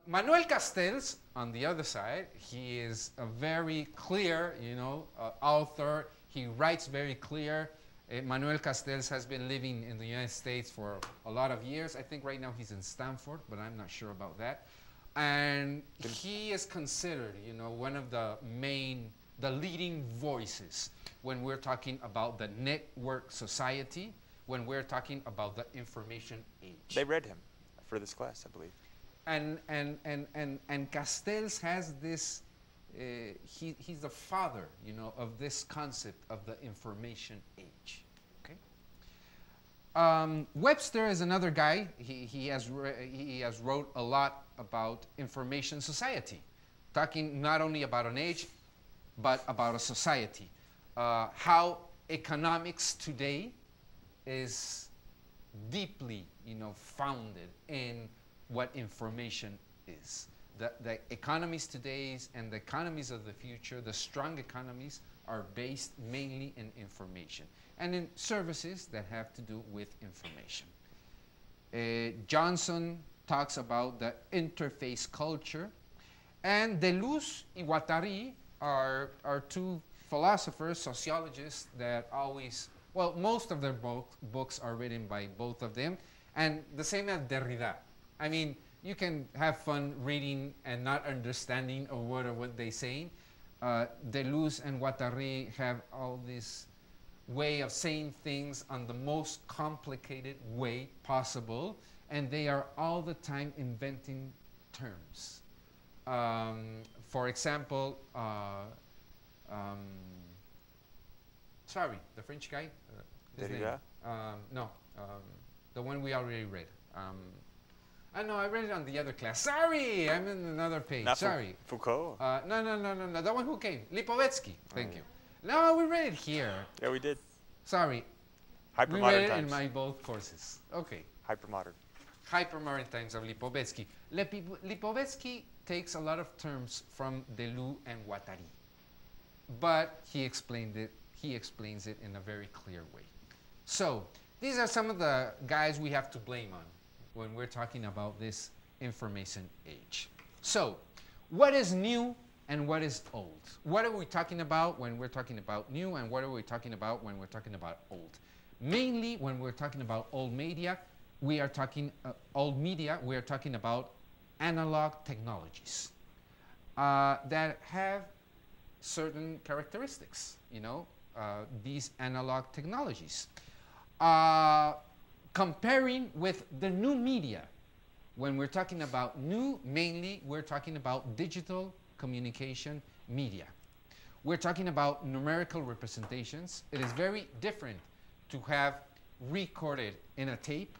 Manuel Castells, on the other side, he is a very clear, author. He writes very clear. Manuel Castells has been living in the United States for a lot of years. I think right now he's in Stanford, but I'm not sure about that. And he is considered, one of the leading voices when we're talking about the network society, when we're talking about the information age. They read him for this class, I believe. And Castells has this, he's the father, of this concept of the information age. Okay. Webster is another guy. He has wrote a lot about information society, talking not only about an age, but about a society. How economics today is deeply, founded in what information is. The economies today and the economies of the future, the strong economies, are based mainly in information and in services that have to do with information. Johnson talks about the interface culture, and Deleuze and Guattari are two philosophers, sociologists that always, well, most of their books are written by both of them, and the same as Derrida. I mean, you can have fun reading and not understanding a word of what they're saying. Deleuze and Guattari have all this way of saying things on the most complicated way possible, and they are all the time inventing terms. For example, sorry, the French guy? His name? No, the one we already read. No, I read it on the other class. Sorry, I'm in another page. Not Sorry. Foucault? No, the one who came. Lipovetsky. Thank you. No, we read it here. Yeah, we did. Sorry. We read it in my both courses. Okay. Hypermodern. Hypermodern times of Lipovetsky. Lipovetsky takes a lot of terms from Deleuze and Guattari, but he explains it in a very clear way. So these are some of the guys we have to blame on when we're talking about this information age. So what is new and what is old? What are we talking about when we're talking about new, and what are we talking about when we're talking about old? Mainly when we're talking about old media, we are talking about analog technologies that have certain characteristics, these analog technologies. Comparing with the new media, when we're talking about new, mainly we're talking about digital communication media. We're talking about numerical representations. It is very different to have recorded in a tape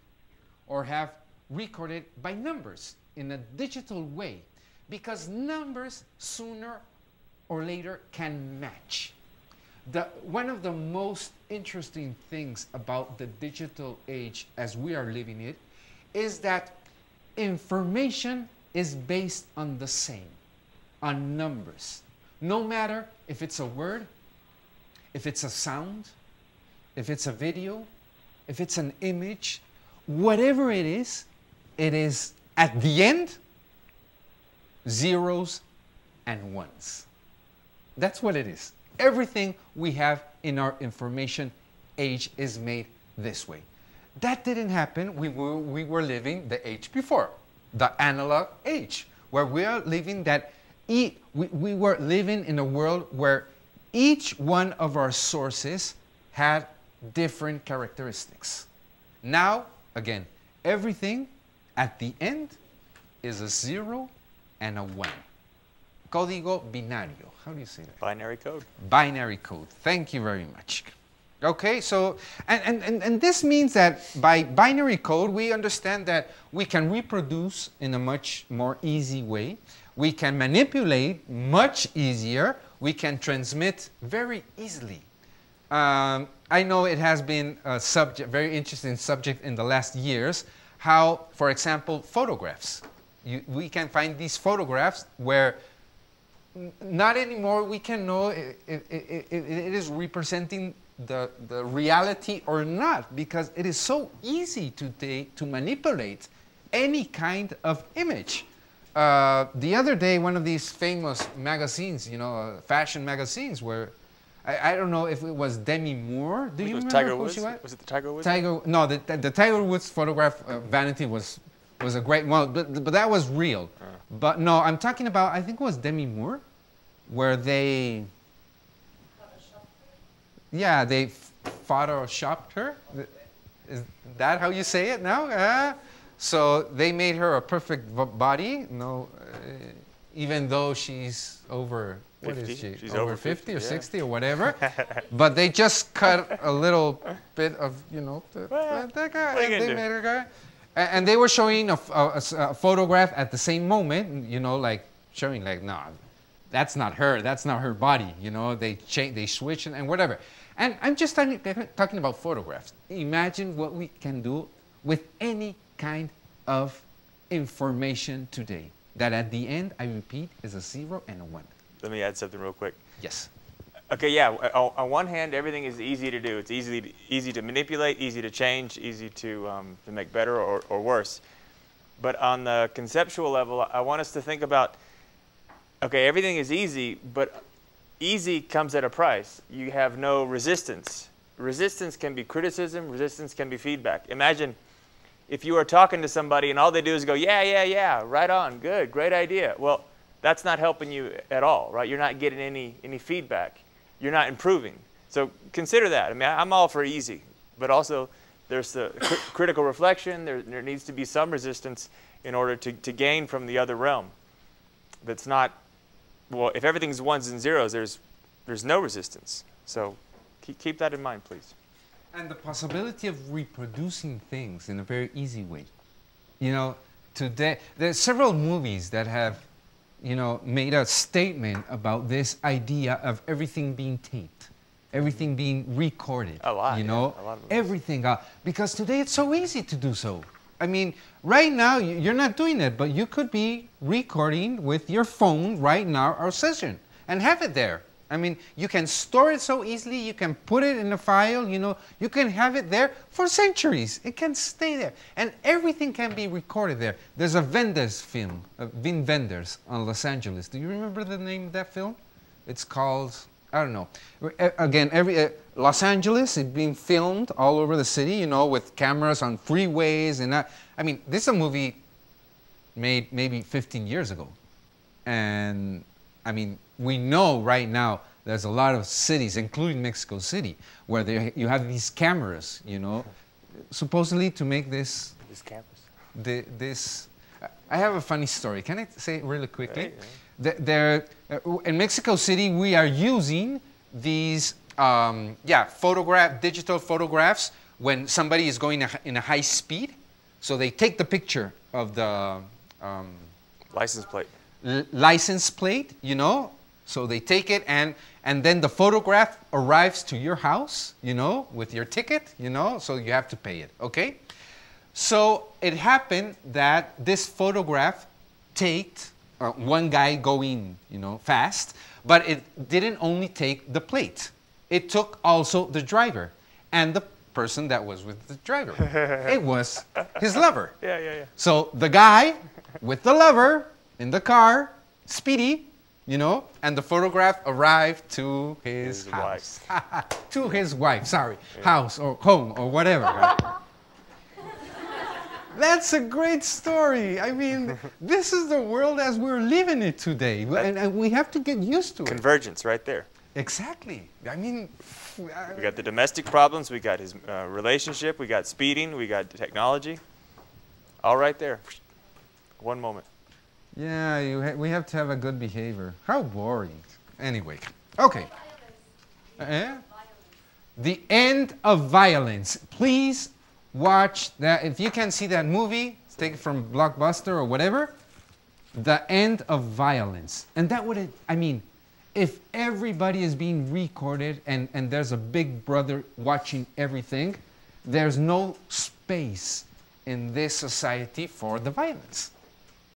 or have recorded by numbers in a digital way, because numbers sooner or later can match. One of the most interesting things about the digital age as we are living it is that information is based on the same, on numbers. No matter if it's a word, if it's a sound, if it's a video, if it's an image, whatever it is at the end, zeros and ones. That's what it is. Everything we have in our information age is made this way. That didn't happen. We were living the age before, the analog age, where we are living that we were living in a world where each one of our sources had different characteristics. Now, again, everything at the end is a 0 and a 1. Código binario. How do you say that? Binary code. Binary code. Thank you very much. Okay, so, and this means that by binary code, we understand that we can reproduce in a much more easy way. We can manipulate much easier. We can transmit very easily. I know it has been a very interesting subject in the last years, how, for example, photographs. We can find these photographs where not anymore we can know if it is representing the reality or not, because it is so easy to manipulate any kind of image. the other day, one of these famous magazines, you know, fashion magazines, where I don't know if it was Demi Moore. Do you remember Tiger who Woods? she was? Was it the Tiger Woods? No, the Tiger Woods photograph, Vanity, was a great one, but that was real. But no, I'm talking about, I think it was Demi Moore, where they, yeah, they photoshopped her. Is that how you say it now? So they made her a perfect body, even though she's over, 50? What is she? She's over 50 or yeah. 60 or whatever. But they just cut a little bit of, you know, that guy, and they made her guy. And they were showing a photograph at the same moment, you know, like showing like, no, that's not her body, you know, they switch and whatever. And I'm just talking about photographs. Imagine what we can do with any kind of information today, that at the end, I repeat, is a 0 and a 1. Let me add something real quick. Yes. Okay, yeah, on one hand, everything is easy to do. It's easy to manipulate, easy to change, easy to make better or worse. But on the conceptual level, I want us to think about, okay, everything is easy, but easy comes at a price. You have no resistance. Resistance can be criticism, resistance can be feedback. Imagine if you are talking to somebody and all they do is go, yeah, right on, good, great idea. Well, that's not helping you at all, right? You're not getting any feedback. You're not improving. So consider that. I mean, I'm all for easy, but also there's the critical reflection. There needs to be some resistance in order to gain from the other realm. That's not, well, if everything's ones and zeros, there's no resistance. So keep that in mind, please. And the possibility of reproducing things in a very easy way. You know, today, there's several movies that have, you know, made a statement about this idea of everything being taped, everything being recorded. A lot, you know, yeah, a lot of everything. Because today it's so easy to do so. I mean, right now, you're not doing it, but you could be recording with your phone right now our session and have it there. I mean, you can store it so easily, you can put it in a file, you know, you can have it there for centuries. It can stay there. And everything can be recorded there. There's a Wenders film, Wim Wenders on Los Angeles. Do you remember the name of that film? It's called, I don't know. Again, Los Angeles is being filmed all over the city, you know, with cameras on freeways and that. I mean, this is a movie made maybe 15 years ago. And, I mean, we know right now there's a lot of cities, including Mexico City, where you have these cameras, you know, supposedly to make this campus. I have a funny story. Can I say it really quickly? In Mexico City, we are using these digital photographs when somebody is going in a high speed. So they take the picture of the license plate. You know. So they take it and then the photograph arrives to your house, you know, with your ticket, you know, so you have to pay it, okay? So it happened that this photograph take one guy going, you know, fast, but it didn't only take the plate. It took also the driver and the person that was with the driver. It was his lover. Yeah. So the guy with the lover in the car, speedy, you know, and the photograph arrived to his house. To his wife, sorry. Yeah. House or home or whatever. Right? That's a great story. I mean, this is the world as we're living it today. And we have to get used to it. Convergence right there. Exactly. I mean... we got the domestic problems. We got his relationship. We got speeding. We got technology. All right there. One moment. Yeah, we have to have a good behavior. How boring. Anyway, okay. The End of Violence. Please watch that. If you can see that movie, take it from Blockbuster or whatever. The End of Violence. And that would, I mean, if everybody is being recorded and there's a big brother watching everything, there's no space in this society for the violence.